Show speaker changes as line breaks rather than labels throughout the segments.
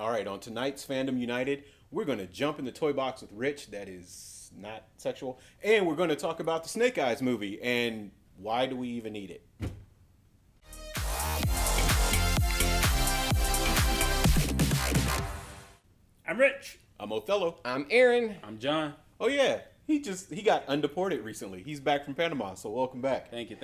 All right, on tonight's Fandom United, we're going to jump in the toy box with Rich. That is not sexual. And we're going to talk about the Snake Eyes movie and why do we even need it.
I'm Rich.
I'm Othello.
I'm Aaron.
I'm John.
Oh, yeah. He got undeported recently. He's back from Panama, so welcome back.
Thank you.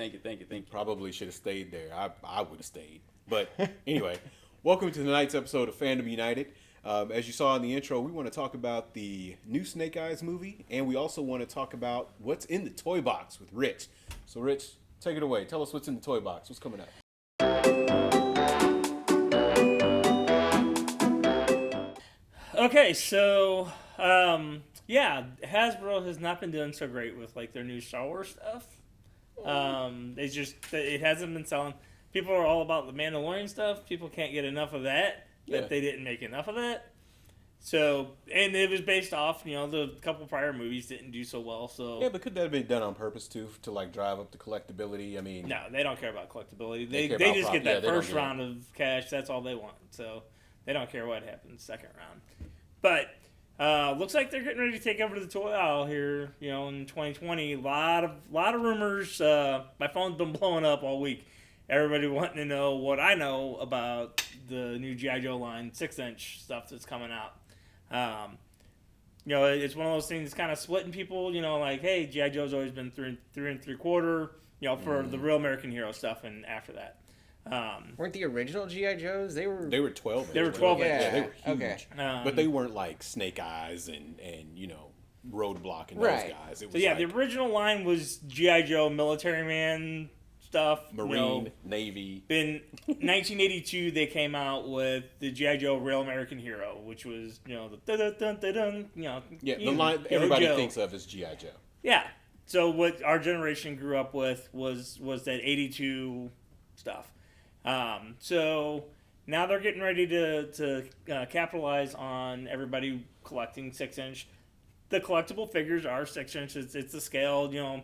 Probably should have stayed there. I would have stayed. But anyway, welcome to tonight's episode of Fandom United. As you saw in the intro, we want to talk about the new Snake Eyes movie, and we also want to talk about what's in the toy box with Rich. So, Rich, take it away. Tell us what's in the toy box. What's coming up?
Okay, so Hasbro has not been doing so great with like their new Star Wars stuff. It hasn't been selling. People are all about the Mandalorian stuff. People can't get enough of that.
Yeah.
That they didn't make enough of that. So, and it was based off, the couple prior movies didn't do so well. So
Yeah, but could that have been done on purpose too, to like drive up the collectability? I mean,
no, they don't care about collectability. They
care about
just get that
they don't
first
get it.
round of cash. That's all they want. So they don't care what happens second round. But looks like they're getting ready to take over the toy aisle here. In 2020, a lot of rumors. My phone's been blowing up all week. Everybody wanting to know what I know about the new G.I. Joe line 6-inch stuff that's coming out. It's one of those things that's kind of splitting people. Like, hey, G.I. Joe's always been 3 3/4. For the Real American Hero stuff, and after that.
Weren't the original G.I. Joes? They were
12 inch.
They were 12 inch.
Yeah, they were huge.
Okay.
But they weren't like Snake Eyes and Roadblock and
Right.
those guys. It was
So the original line was G.I. Joe military man stuff.
Marine, Navy.
In 1982, they came out with the G.I. Joe Real American Hero, which was, the dun-dun-dun-dun-dun,
The line everybody thinks of is G.I. Joe.
Yeah. So what our generation grew up with was that 82 stuff. So now they're getting ready to capitalize on everybody collecting 6-inch. The collectible figures are 6-inch. It's a scale,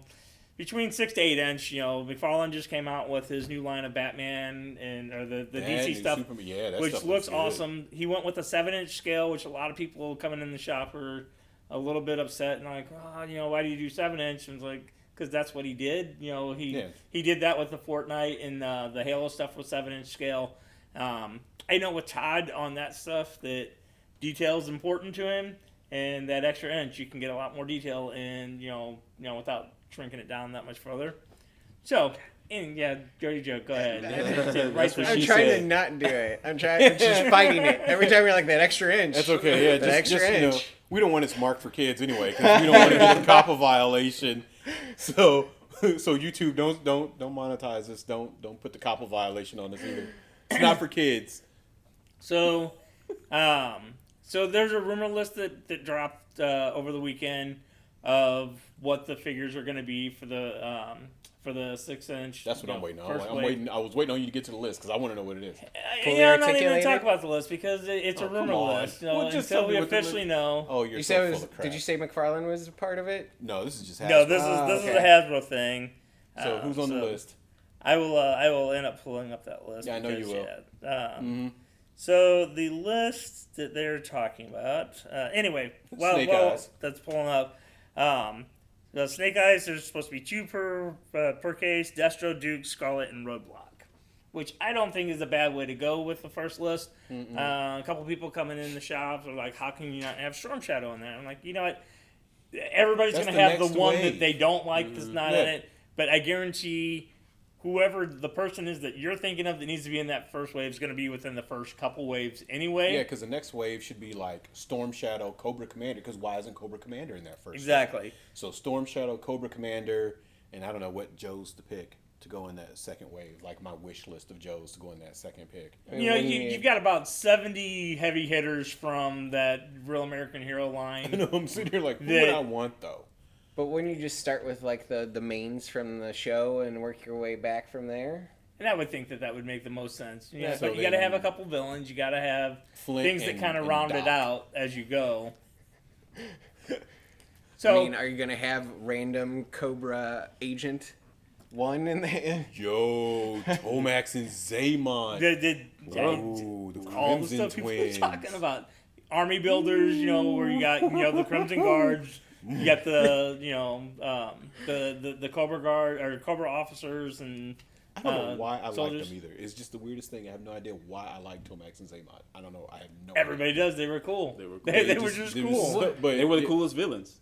between 6 to 8 inch. McFarlane just came out with his new line of Batman or the DC stuff, which
stuff
looks
good.
awesome. He went with a 7-inch scale, which a lot of people coming in the shop are a little bit upset and like, why do you do 7-inch? And it's like, because that's what he did. He did that with the Fortnite and the Halo stuff with 7-inch scale. I know with Todd on that stuff that detail is important to him, and that extra inch you can get a lot more detail in, without shrinking it down that much further. So, dirty joke. Go ahead.
I'm trying to not do it. I'm just fighting it. Every time you're like, that extra inch.
That's okay. Yeah,
that extra inch.
We don't want it marked for kids anyway, because we don't want to get a COPPA violation. So YouTube, don't monetize us. Don't put the COPPA violation on us either. It's not for kids.
So there's a rumor list that dropped over the weekend of what the figures are going to be for the 6-inch.
That's what I'm waiting on. I was waiting on you to get to the list because I want to know what it is.
I'm not even going to talk about the list because it's a rumor list. Until we officially know.
Oh, you're so full of crap.
Did you say McFarlane was a part of it?
No, this is just Hasbro.
No, this is a Hasbro thing.
So who's on the list?
I will end up pulling up that list.
Yeah, I know you will.
So the list that they're talking about. Anyway,
Snake Eyes.
That's pulling up. The Snake Eyes, there's supposed to be 2 per case: Destro, Duke, Scarlet, and Roadblock. Which I don't think is a bad way to go with the first list. A couple people coming in the shops are like, "How can you not have Storm Shadow in there?" I'm like, you know what? Everybody's going to have the one that they don't like that's not in it. But I guarantee whoever the person is that you're thinking of that needs to be in that first wave is going to be within the first couple waves anyway.
Yeah, because the next wave should be like Storm Shadow, Cobra Commander, because why isn't Cobra Commander in that first
Exactly.
wave? So Storm Shadow, Cobra Commander, and I don't know what Joes to pick to go in that second wave, like my wish list of Joes to go in that second pick.
You've got about 70 heavy hitters from that Real American Hero line.
I know, I'm sitting here like, who would I want though?
But wouldn't you just start with like the mains from the show and work your way back from there?
And I would think that would make the most sense.
Yeah,
but you got to have a couple villains. You got to have things that kind of round it out as you go.
So, are you going to have random Cobra agent one in the.
Yo, Tomax and Zaymon. The
all the stuff people are talking about. Army builders, where you got the Crimson Guards. You got the the Cobra Guard or Cobra officers and.
I don't know why I like them either. It's just the weirdest thing. I have no idea why I like Tomax and Zaymon. I don't know. I have no
Everybody
idea.
does. They were cool.
They
were just cool.
But they were the coolest villains.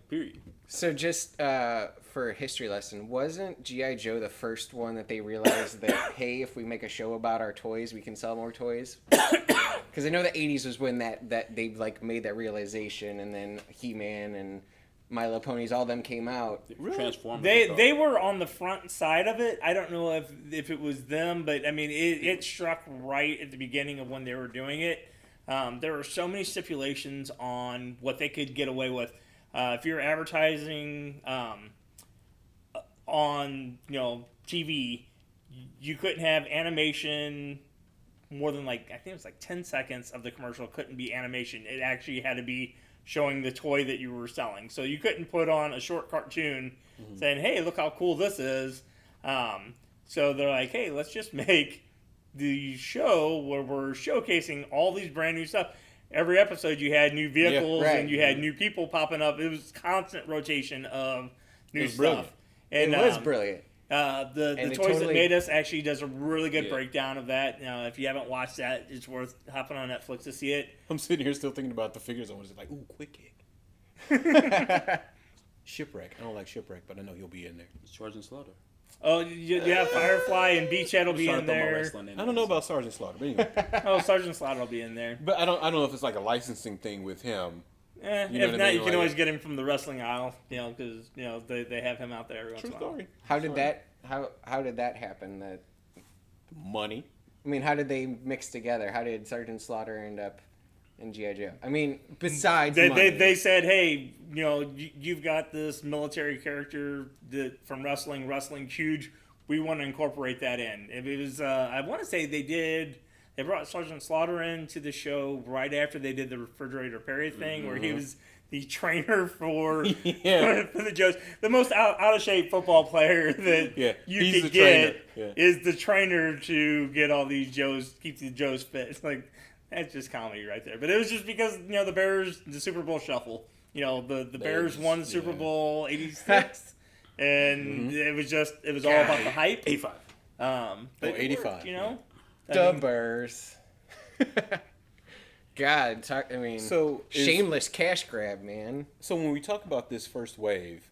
Period.
So just for a history lesson, wasn't G.I. Joe the first one that they realized that, hey, if we make a show about our toys, we can sell more toys? Because I know the 80s was when that they made that realization, and then He-Man and My Little Ponies, all them came out.
Really?
Transformers.
They were on the front side of it. I don't know if it was them, but I mean it struck right at the beginning of when they were doing it. There were so many stipulations on what they could get away with. If you're advertising on TV, you couldn't have animation more than I think it was 10 seconds of the commercial couldn't be animation. It actually had to be showing the toy that you were selling. So you couldn't put on a short cartoon saying, hey, look how cool this is. So they're like, hey, let's just make the show where we're showcasing all these brand new stuff. Every episode you had new vehicles and you had new people popping up. It was constant rotation of new stuff.
Brilliant.
And it was brilliant.
The Toys That Made Us actually does a really good breakdown of that. If you haven't watched that, it's worth hopping on Netflix to see it.
I'm sitting here still thinking about the figures. I was just ooh, Quick Kick. Shipwreck. I don't like Shipwreck, but I know he'll be in there.
Sergeant Slaughter.
Oh, you have Firefly and Beachhead will be in there.
I don't know about Sergeant Slaughter, but anyway.
Sergeant Slaughter will be in there.
But I don't know if it's a licensing thing with him.
If not, you can always get him from the wrestling aisle, because they have him out there every once in a while.
How did that happen? That
money.
I mean, how did they mix together? How did Sergeant Slaughter end up in G.I. Joe? I mean, besides money.
They said, hey, you've got this military character from wrestling huge. We want to incorporate that in. It was I want to say they brought Sergeant Slaughter into the show right after they did the Refrigerator Perry thing, where he was the trainer for the Joes. The most out of shape football player that you could get is the trainer to get all these Joes, keep the Joes fit. It's that's just comedy right there. But it was just because the Bears, the Super Bowl shuffle. The Bears won the Super Bowl '86, and it was all about the hype.
85.
But
85.
The Bears. God, shameless cash grab, man.
So when we talk about this first wave,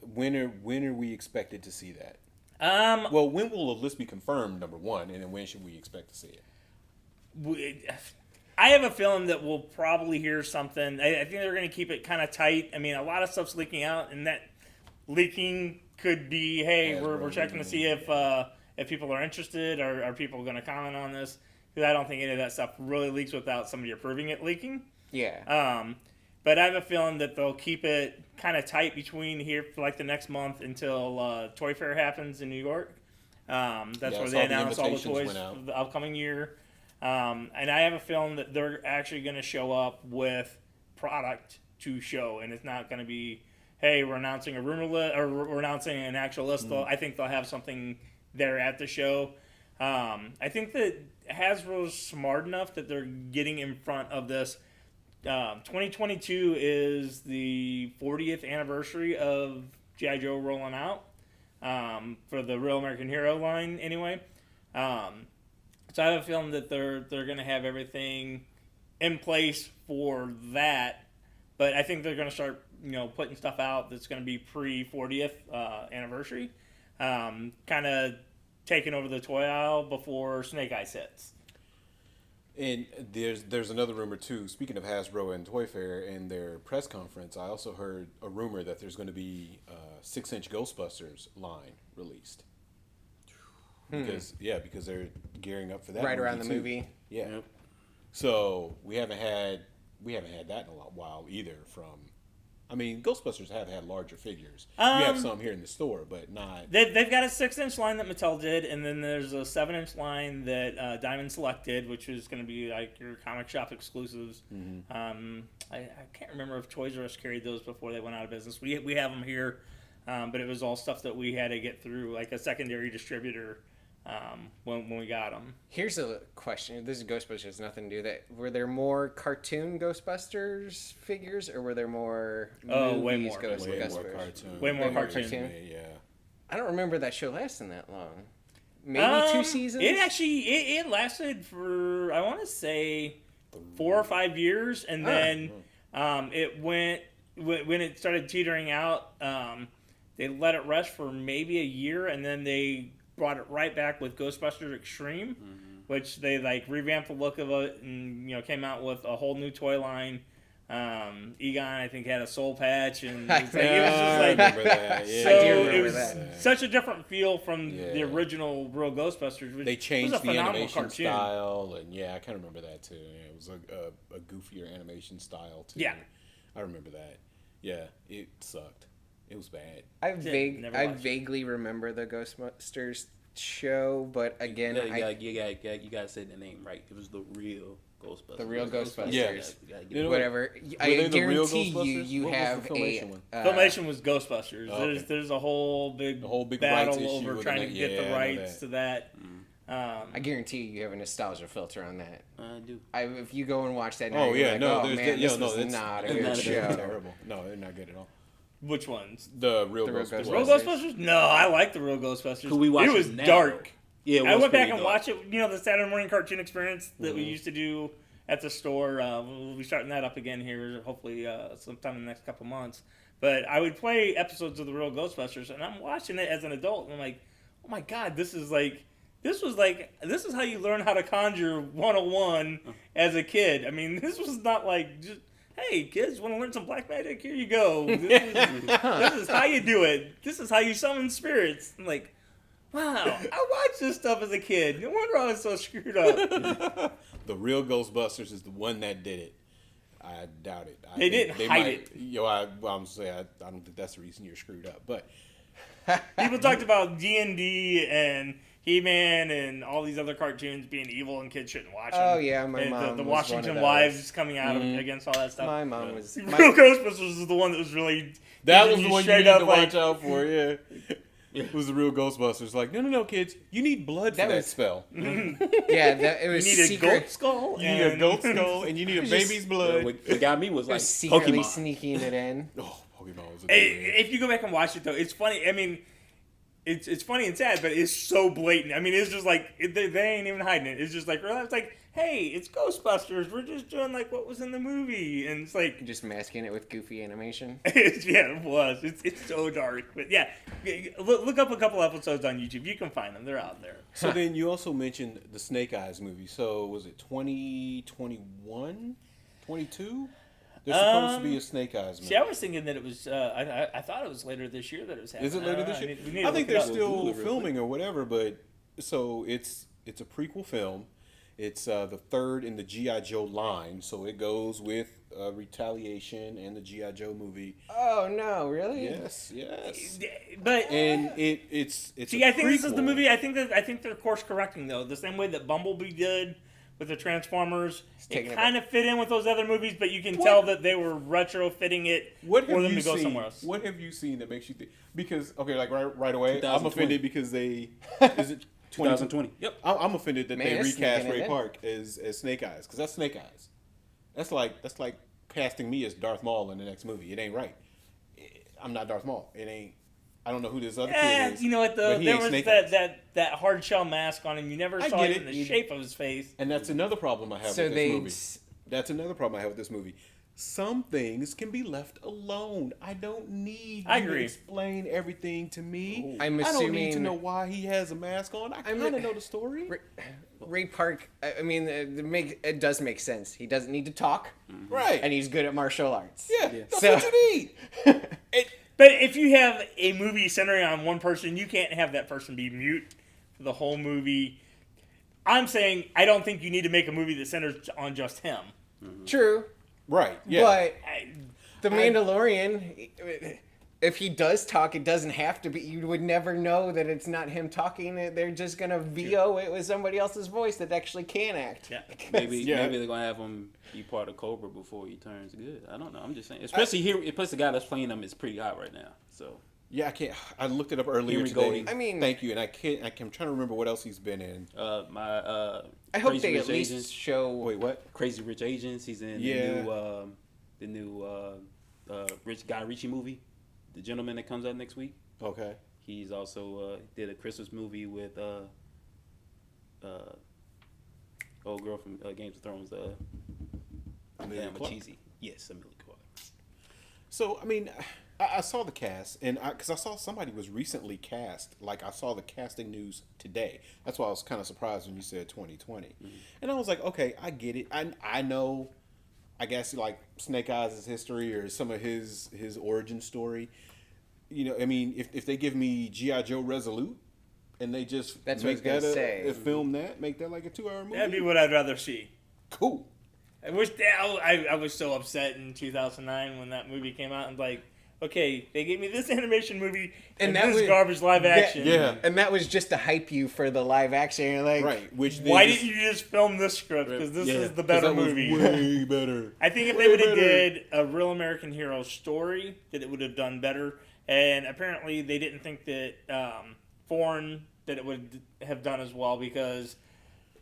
when are we expected to see that? Well, when will the list be confirmed, number one, and then when should we expect to see it?
I have a feeling that we'll probably hear something. I think they're going to keep it kind of tight. I mean, a lot of stuff's leaking out, and that leaking could be, hey, we're checking to see if people are interested, or are people going to comment on this? Because I don't think any of that stuff really leaks without somebody approving it leaking.
Yeah.
But I have a feeling that they'll keep it kind of tight between here for the next month until Toy Fair happens in New York. That's where they announce all the toys for the upcoming year. And I have a feeling that they're actually going to show up with product to show, and it's not going to be, hey, we're announcing a rumor list or we're announcing an actual list. I think they'll have something there at the show. I think that Hasbro's smart enough that they're getting in front of this. 2022 is the 40th anniversary of G.I. Joe rolling out for the Real American Hero line anyway. So I have a feeling that they're going to have everything in place for that. But I think they're going to start putting stuff out that's going to be pre-40th anniversary. Kind of taking over the toy aisle before Snake Eyes hits.
And there's another rumor too. Speaking of Hasbro and Toy Fair and their press conference, I also heard a rumor that there's going to be a 6-inch Ghostbusters line released. Because they're gearing up for that.
Right around the
too.
movie.
Yeah. Yep. So we haven't had that in a while either. I mean, Ghostbusters have had larger figures. We have some here in the store, but not.
They've got a 6-inch line that Mattel did, and then there's a 7-inch line that Diamond selected, which is going to be your comic shop exclusives. I can't remember if Toys R Us carried those before they went out of business. We have them here. but it was all stuff that we had to get through, like a secondary distributor when we got them.
Here's a question. This is Ghostbusters, nothing to do with that. Were there more cartoon Ghostbusters figures, or were there more
way
movies
more.
Ghostbusters?
Way more
cartoon.
Yeah.
I don't remember that show lasting that long. Maybe 2 seasons?
It actually it lasted for, I want to say, 4 or 5 years, and then it went, when it started teetering out, they let it rest for maybe a year, and then they brought it right back with Ghostbusters Extreme, which they like revamped the look of it and came out with a whole new toy line. Egon, I think, had a soul patch, and it was just like,
I remember that. Yeah.
so
I do remember
it was
that.
such a different feel from the original Real Ghostbusters. Which
They changed
was a
the
phenomenal
animation
cartoon.
style, and I kind of remember that too. Yeah, it was a goofier animation style too.
Yeah.
I remember that. Yeah, it sucked. It was bad.
I
Never watched it.
vaguely remember the Ghostbusters show, but again,
you gotta say the name right. It was the Real Ghostbusters.
The Real Ghostbusters.
Yes.
Whatever.
Were
I
they the real
guarantee
Ghostbusters?
you
What was
have
the Filmation one?
Filmation was Ghostbusters.
Oh, okay.
There's a whole big
rights
battle
issue
over
with
trying
that.
to get
Yeah, I
the
know
rights
that.
to that.
I guarantee you have a nostalgia filter on that.
I do.
If you go and watch that now,
Oh
you're
yeah,
like,
no,
oh
there's
man, this was
it's
not a
it's
good
not a
show.
terrible. No, they're not good at all.
Which ones?
The Real
The Real
Ghostbusters.
Real Ghostbusters? No, I like the Real Ghostbusters.
Could we watch
it was
it now?
dark.
Yeah, it
I
was
went back
pretty
and
dark.
watched it. The Saturday morning cartoon experience that we used to do at the store. We'll be starting that up again here, hopefully sometime in the next couple months. But I would play episodes of the Real Ghostbusters, and I'm watching it as an adult, and I'm like, oh my god, this is how you learn how to conjure 101 as a kid. I mean, this was not like just, hey kids, want to learn some black magic? Here you go. This is how you do it. This is how you summon spirits. I'm like, wow, I watched this stuff as a kid. No wonder I was so screwed up.
The Real Ghostbusters is the one that did it. I doubt it.
They didn't hide it.
I'm saying I don't think that's the reason you're screwed up. But
People talked about D&D and He-Man and all these other cartoons being evil and kids shouldn't watch them.
Oh yeah, my
And
mom
the
was
Washington
one of
Wives
those.
coming out against all that stuff.
My mom was.
Real Ghostbusters is the one that was really
that
teaching
was the
you
one you
straight
need
up
to
like,
watch out for. Yeah. It was the Real Ghostbusters. Like, no, kids, you need blood for
That
that
was-
spell. You
Yeah, it
You
was
need a
secret.
goat skull.
need a goat skull and you need a baby's blood.
What got me was
It
like
was secretly
Pokemon.
sneaking it in.
Oh, Pokemon was a
Hey,
good one.
if you go back and watch it though, it's funny. I mean, it's funny and sad, but it's so blatant. I mean, it's just like they ain't even hiding it. It's just like it's like, hey, it's Ghostbusters. We're just doing like what was in the movie, and it's like,
Just masking it with goofy animation.
it was. It's so dark, but yeah, look up a couple episodes on YouTube. You can find them. They're out there.
So then you also mentioned the Snake Eyes movie. So was it 2021? 22? There's supposed to be a Snake Eyes movie.
See, I was thinking that it was. I thought it was later this year that it was happening.
Is it later this
I
year?
need- we need to
I think
look it
they're
up.
still
Google it real
filming or whatever, but so it's a prequel film. It's the third in the G.I. Joe line, so it goes with Retaliation and the G.I. Joe movie.
Oh no, really?
Yes.
But
And it's
see,
a
I think this is the
prequel.
movie. I think they're course correcting though. The same way that Bumblebee did with the Transformers,
taking
it
it
kind of fit in with those other movies, but you can tell that they were retrofitting it
What
for
have
them
you
to go
seen?
somewhere else.
What have you seen that makes you think? Because like right away, I'm
2020.
offended because they is it
2020. Yep.
I'm offended that
Man,
they
it's
recast
sneaking
Ray
it in.
Park as Snake Eyes because that's Snake Eyes. That's like casting me as Darth Maul in the next movie. It ain't right. I'm not Darth Maul. It ain't. I don't know who this other kid is.
You know what though?
but he
There
ain't
was
Snake Eyes.
that hard shell mask on him. You never
I
saw
get
it in
it.
the shape of his face.
And that's another problem I have
So
with this
they.
movie. That's another problem I have with this movie. Some things can be left alone. I don't need
I
you to
agree.
explain everything to me.
I'm
I don't need to
assuming-
know why he has a mask on. I kind of know the story.
Ray Park. I mean, it does make sense. He doesn't need to talk,
Right.
and he's good at martial arts.
yeah, that's
So-
what you need.
But if you have a movie centering on one person, you can't have that person be mute for the whole movie. I'm saying I don't think you need to make a movie that centers on just him.
True,
Right. Yeah.
but
I-
the Mandalorian. If he does talk, it doesn't have to be. You would never know that it's not him talking. They're just gonna VO it with somebody else's voice that actually can act.
Yeah.
Maybe
Yeah.
maybe they're gonna have him be part of Cobra before he turns good. I don't know. I'm just saying. Especially here, plus the guy that's playing him is pretty hot right now. So
Yeah, I can't. I looked it up earlier
Henry
today.
Golding.
I mean,
thank you, and I'm trying to remember what else he's been in.
I hope they at least show.
Wait, what?
Crazy Rich Asians. He's in the new Rich Guy Ritchie movie, The Gentleman, that comes out next week.
Okay.
He's also did a Christmas movie with old girl from Games of Thrones.
Emilia Clarke?
Cheesy. Yes, Emilia Clarke.
So I mean, I saw the cast, and because I saw somebody was recently cast. Like I saw the casting news today. That's why I was kind of surprised when you said 2020, and I was like, okay, I get it. I know. I guess like Snake Eyes' history or some of his origin story. You know, I mean, if they give me G.I. Joe Resolute and they just
That's
make
what I was
that
gonna say.
film that, make that like a 2-hour movie.
That'd be what I'd rather see.
Cool.
I wish I was so upset in 2009 when that movie came out and like, okay, they gave me this animation movie and
that
this
was
garbage live action.
Yeah.
And that was just to hype you for the live action. You're like,
Right. Which
Why didn't you just film this script? Because this is the better
that was
movie.
way better.
I think if
Way
they would have
better.
did a Real American Hero story, that it would have done better. And apparently they didn't think that foreign that it would have done as well because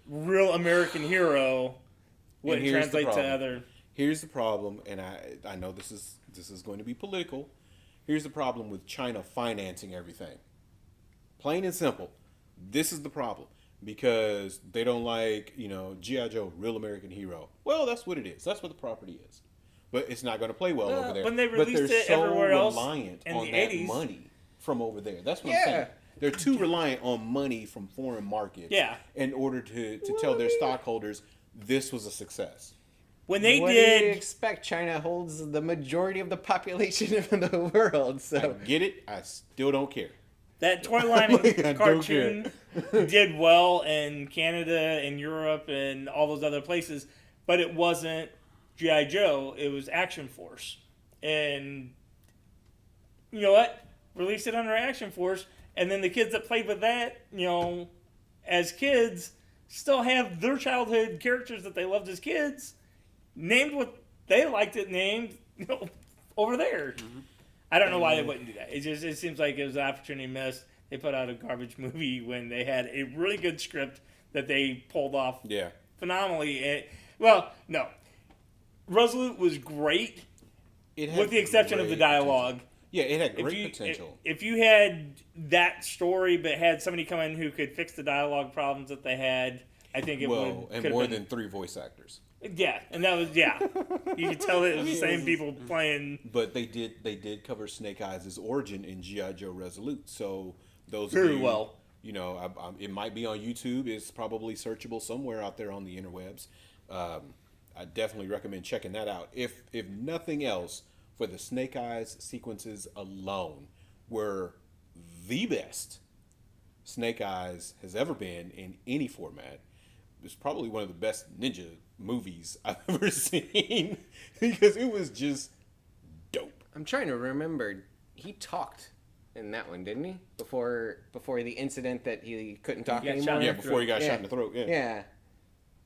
Real American Hero wouldn't
here's the
translate to
problem.
other.
Here's the problem, and I know this is going to be political. Here's the problem with China financing everything. Plain and simple. This is the problem. Because they don't like, G.I. Joe, Real American Hero. Well, that's what it is. That's what the property is. But it's not going to play well over there.
When they
but
released
they're
it
so
everywhere else
reliant
in
on
the
that
80s.
money from over there. That's what I'm saying. They're too reliant on money from foreign markets in order to tell their stockholders this was a success.
When they
what do you
did,
expect? China holds the majority of the population of the world, so
I get it. I still don't care.
that toy line
Like, I
and
don't
cartoon did well in Canada and Europe and all those other places, but it wasn't G.I. Joe. It was Action Force. And you know what? Release it under Action Force, and then the kids that played with that, as kids, still have their childhood characters that they loved as kids, named what they liked it named, over there. Mm-hmm. I don't know why they wouldn't do that. It seems like it was an opportunity missed. They put out a garbage movie when they had a really good script that they pulled off phenomenally. Well, no. Resolute was great, with the exception of the dialogue.
Potential. Yeah, it had great potential.
If you had that story, but had somebody come in who could fix the dialogue problems that they had, I think it would.
And more than 3 voice actors.
Yeah, and that was you could tell it was the same people playing.
But they did cover Snake Eyes' origin in G.I. Joe Resolute. So those
very well.
It might be on YouTube. It's probably searchable somewhere out there on the interwebs. I definitely recommend checking that out. If nothing else, for the Snake Eyes sequences alone, were the best Snake Eyes has ever been in any format. It's probably one of the best ninja movies I've ever seen because it was just dope.
I'm trying to remember. He talked in that one, didn't he? Before the incident that he couldn't talk anymore.
Yeah, before he got shot in the throat. Yeah.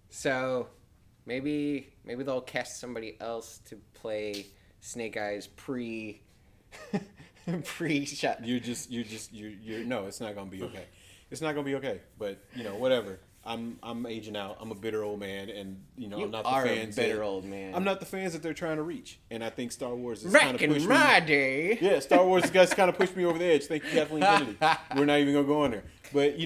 So maybe they'll cast somebody else to play Snake Eyes pre-shot.
You're no, it's not gonna be okay. It's not gonna be okay. But whatever. I'm aging out. I'm a bitter old man, and I'm not the fans.
Old man.
I'm not the fans that they're trying to reach, and I think Star Wars is
Back
kind of
in
pushed
my
me.
day.
Yeah, Star Wars has kind of pushed me over the edge. Thank you, Kathleen Kennedy. We're not even gonna go on there, but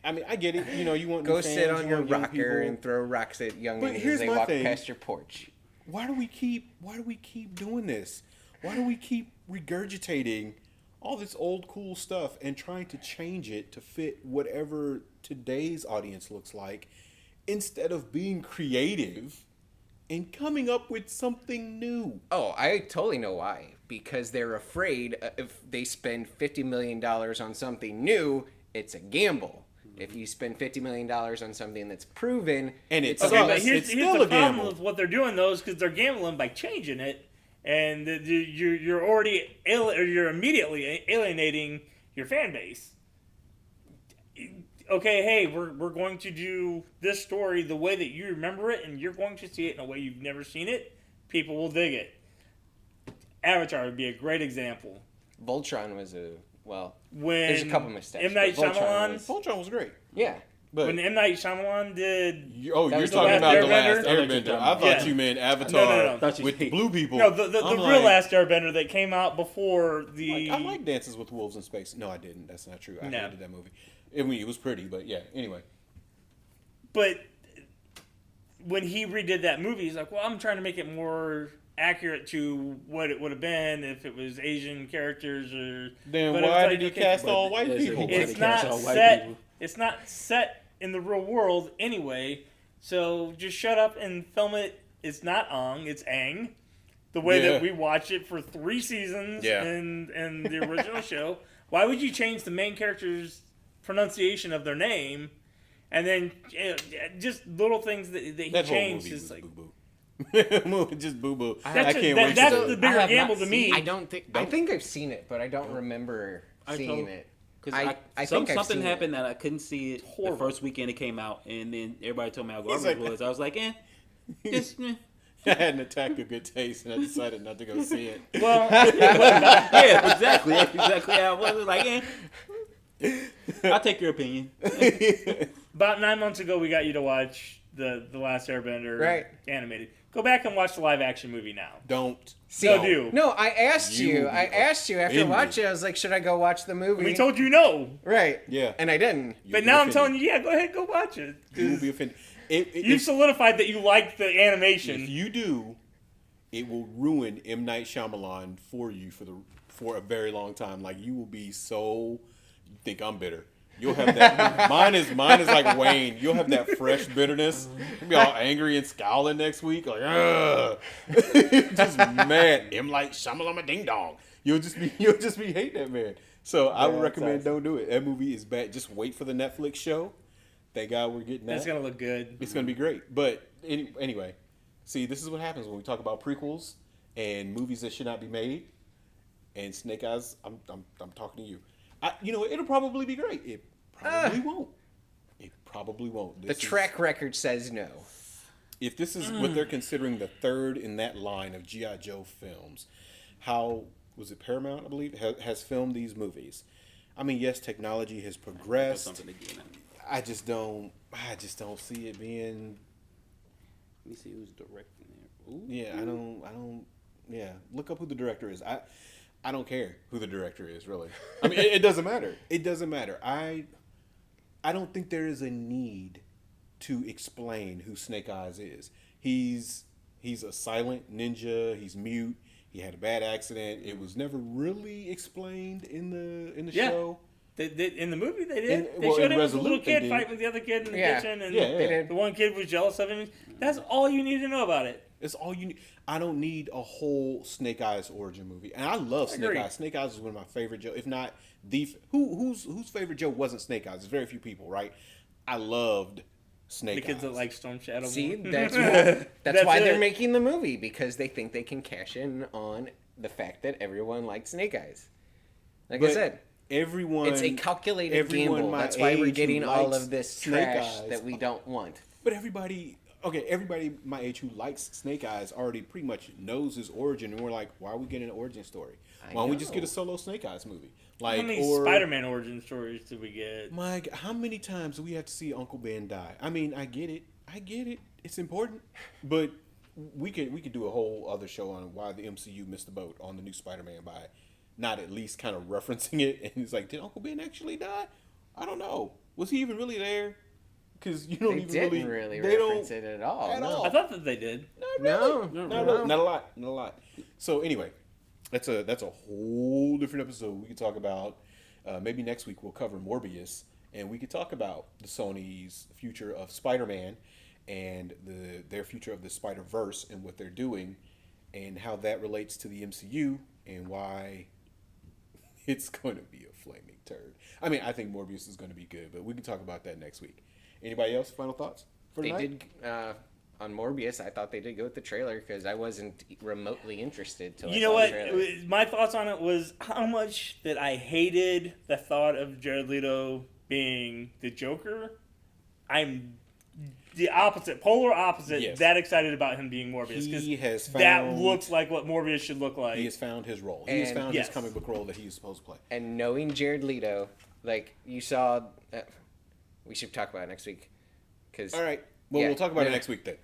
I get it. You want
go
new fans,
sit on
you
your
want young
rocker
people.
and throw rocks at youngins
here's
as they
my
walk
thing.
past your porch.
Why do we keep doing this? Why do we keep regurgitating all this old cool stuff and trying to change it to fit whatever today's audience looks like, instead of being creative and coming up with something new?
Oh, I totally know why. Because they're afraid if they spend $50 million on something new, it's a gamble. If you spend $50 million on something that's proven,
and it's
Okay, but
it's
here's
still
the
a
problem
gamble.
with what they're doing, though, is because they're gambling by changing it, and you're already you're immediately alienating your fan base. Okay, hey, we're going to do this story the way that you remember it, and you're going to see it in a way you've never seen it. People will dig it. Avatar would be a great example.
Voltron was when
There's
a couple missteps.
M. Night Shyamalan.
Voltron was great.
Yeah.
But
When M. Night Shyamalan did...
you're
was
talking
the
about
Last
The Last
Airbender?
Airbender. I thought
Yeah.
you meant Avatar
No.
with the blue people.
No, the
I'm
real
like,
Last Airbender that came out before the...
I like Dances with Wolves in Space. No, I didn't. That's not true. I
No.
hated that movie. I mean, it was pretty, but yeah. Anyway.
But when he redid that movie, he's like, well, I'm trying to make it more accurate to what it would have been if it was Asian characters or...
Then
but it was
why
like,
did he
okay,
cast
but
all white
it's-
people?
it's-
It's
Cast
not
all white
set.
people.
It's not set in the real world anyway. So just shut up and film it. It's not Ong. It's Aang. The way
Yeah.
that we watched it for 3 seasons
Yeah.
in the original show. Why would you change the main character's pronunciation of their name? And then just little things that he
That whole
changed
movie
is
was
like
boo-boo. Just boo-boo.
That's
I can't wait
that's
to
the
see
bigger
I have
gamble
not
to me.
I don't think. I think I've seen it, but I don't remember seeing it.
Because
I think I've
something
seen
happened that I couldn't see it the
Horrible.
first weekend it came out, and then everybody told me how
He's
garbage
like-
it was. I was like, just,
I had an attack of good taste, and I decided not to go see it.
Well,
yeah, exactly. That's exactly how it was. It was like, I'll take your opinion.
about 9 months ago, we got you to watch the Last Airbender
Right.
animated. Go back and watch the live action movie now.
Don't.
So do.
No, I asked
You
you.
will be
I asked you after
offended.
watching it. I was like, should I go watch the movie?
We told you no,
Right.
Yeah.
And I didn't.
but now I'm telling you, yeah, go ahead, go watch it.
You will be offended.
You've solidified that you like the animation.
If you do, it will ruin M. Night Shyamalan for you for a very long time. Like, you will be so... You think I'm bitter. You'll have that. mine is like Wayne. You'll have that fresh bitterness. You'll be all angry and scowling next week. Like, ugh. Just mad. M. Night Shyamalan ding dong. You'll just be hating that man. So I would
that's
recommend
awesome.
don't do it. That movie is bad. Just wait for the Netflix show. Thank God we're getting that.
That's gonna look good.
It's going to be great. But anyway, see, this is what happens when we talk about prequels and movies that should not be made. And Snake Eyes, I'm talking to you. It'll probably be great. It probably won't. It probably won't.
The track record says no.
If this is what they're considering the third in that line of G.I. Joe films, how was it Paramount, I believe, has filmed these movies? I mean, yes, technology has progressed.
Something again.
I just don't see it being.
Let me see who's directing there. Ooh.
Yeah, I don't. Yeah, look up who the director is. I don't care who the director is, really. I mean, it doesn't matter. It doesn't matter. I don't think there is a need to explain who Snake Eyes is. He's a silent ninja. He's mute. He had a bad accident. It was never really explained in the
Yeah.
show.
In the movie, they did.
In-
They
well,
showed
in
him as a little
Resolute, they
kid
did.
fighting with the other kid in the
Yeah.
kitchen, and
Yeah.
the one kid was jealous of him. That's all you need to know about it.
It's all you need. I don't need a whole Snake Eyes origin movie, and I love Snake
Agreed.
Eyes. Snake Eyes is one of my favorite Joe, if not the whose favorite Joe wasn't Snake Eyes. There's very few people, right? I loved Snake
The kids
Eyes.
that like Storm Shadow.
See,
more.
that's why they're
it.
making the movie, because they think they can cash in on the fact that everyone likes Snake Eyes. Like I
But
said,
everyone.
it's a calculated
everyone
gamble.
my
That's why we're
age who
getting all
likes
of this
Snake
trash
Eyes-
that we don't want.
But everybody my age who likes Snake Eyes already pretty much knows his origin, and we're like, why are we getting an origin story? Why don't we just get a
know.
solo Snake Eyes movie?
How many
or
Spider-Man origin stories did we get?
Mike, how many times do we have to see Uncle Ben die? I mean, I get it. It's important, but we could do a whole other show on why the MCU missed the boat on the new Spider-Man by not at least kind of referencing it. And it's like, did Uncle Ben actually die? I don't know. Was he even really there? Because you don't
They
even
didn't
really
really reference it at all.
at
no.
all.
I thought that they did.
Not
No.
a lot. So anyway, that's a whole different episode. We could talk about maybe next week we'll cover Morbius, and we could talk about the Sony's future of Spider-Man and their future of the Spider-Verse and what they're doing, and how that relates to the MCU and why it's going to be a flaming turd. I mean, I think Morbius is going to be good, but we can talk about that next week. Anybody else? Final thoughts for
They
tonight?
did on Morbius. I thought they did go with the trailer because I wasn't remotely interested till I
You
saw
know what?
the trailer.
My thoughts on it was how much that I hated the thought of Jared Leto being the Joker. I'm the opposite, polar opposite.
Yes.
That excited about him being Morbius because that looks like what Morbius should look like.
He has found his role. He has found his comic book role that he's supposed to play.
And knowing Jared Leto, like you saw, we should talk about it next week.
All right. Well, we'll talk about it next week then.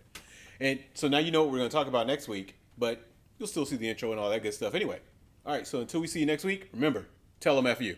And so now you know what we're going to talk about next week, but you'll still see the intro and all that good stuff anyway. All right. So until we see you next week, remember, tell them F you.